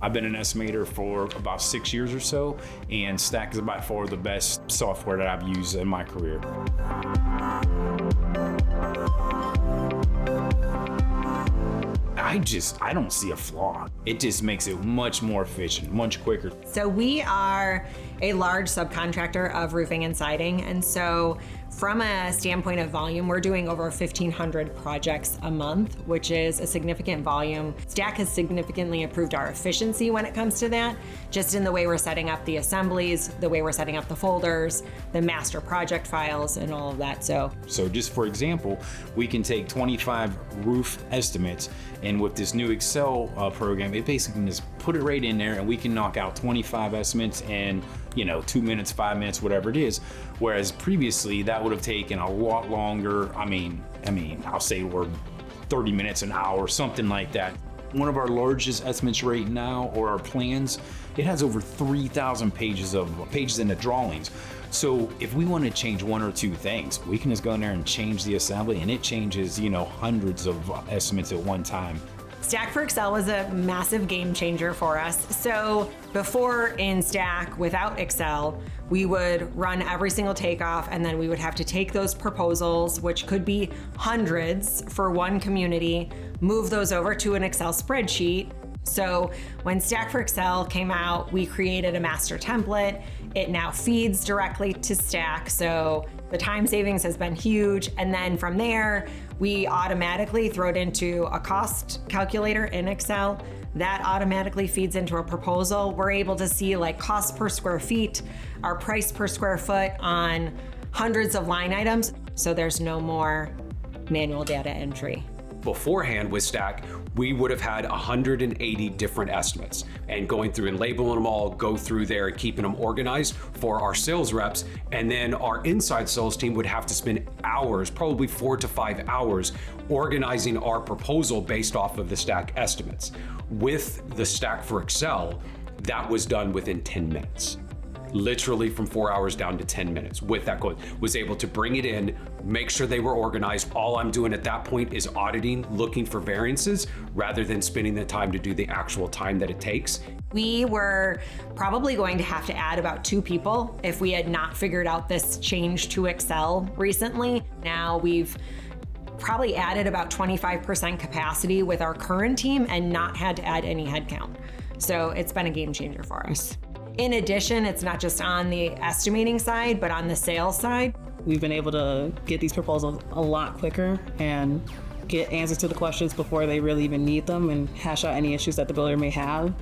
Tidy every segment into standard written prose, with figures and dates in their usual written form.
I've been an estimator for about 6 years or so, and Stack is by far the best software that I've used in my career. I don't see a flaw. It just makes it much more efficient, much quicker. So we are a large subcontractor of roofing and siding. And so from a standpoint of volume, we're doing over 1,500 projects a month, which is a significant volume. Stack has significantly improved our efficiency when it comes to that, just in the way we're setting up the assemblies, the way we're setting up the folders, the master project files, and all of that. So just for example, we can take 25 roof estimates, and with this new Excel program, it basically just put it right in there, and we can knock out 25 estimates in 2 minutes, 5 minutes, whatever it is. Whereas previously that would have taken a lot longer. I mean, I'll say we're 30 minutes, an hour, something like that. One of our largest estimates right now, or our plans, it has over 3,000 pages in the drawings. So if we want to change one or two things, we can just go in there and change the assembly, and it changes, hundreds of estimates at one time. Stack for Excel was a massive game changer for us. So before in Stack, without Excel, we would run every single takeoff, and then we would have to take those proposals, which could be hundreds for one community, move those over to an Excel spreadsheet. So when Stack for Excel came out, we created a master template. It now feeds directly to Stack. So the time savings has been huge. And then from there, we automatically throw it into a cost calculator in Excel. That automatically feeds into a proposal. We're able to see like cost per square feet, our price per square foot on hundreds of line items. So there's no more manual data entry. Beforehand with Stack, we would have had 180 different estimates, and going through and labeling them all, go through there and keeping them organized for our sales reps. And then our inside sales team would have to spend hours, probably 4 to 5 hours, organizing our proposal based off of the Stack estimates. With the Stack for Excel, that was done within 10 minutes. Literally from 4 hours down to 10 minutes with that code. Was able to bring it in, make sure they were organized. All I'm doing at that point is auditing, looking for variances, rather than spending the time to do the actual time that it takes. We were probably going to have to add about 2 people if we had not figured out this change to Excel recently. Now we've probably added about 25% capacity with our current team and not had to add any headcount. So it's been a game changer for us. In addition, it's not just on the estimating side, but on the sales side. We've been able to get these proposals a lot quicker and get answers to the questions before they really even need them, and hash out any issues that the builder may have.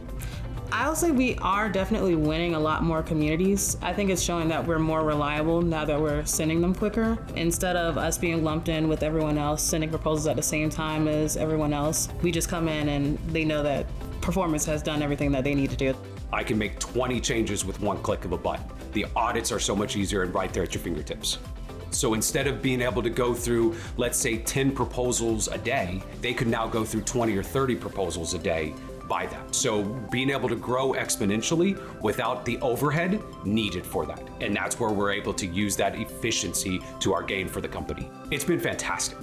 I'll say we are definitely winning a lot more communities. I think it's showing that we're more reliable now that we're sending them quicker. Instead of us being lumped in with everyone else, sending proposals at the same time as everyone else, we just come in and they know that ProFormance has done everything that they need to do. I can make 20 changes with one click of a button. The audits are so much easier and right there at your fingertips. So instead of being able to go through, let's say 10 proposals a day, they could now go through 20 or 30 proposals a day by that. So being able to grow exponentially without the overhead needed for that. And that's where we're able to use that efficiency to our gain for the company. It's been fantastic.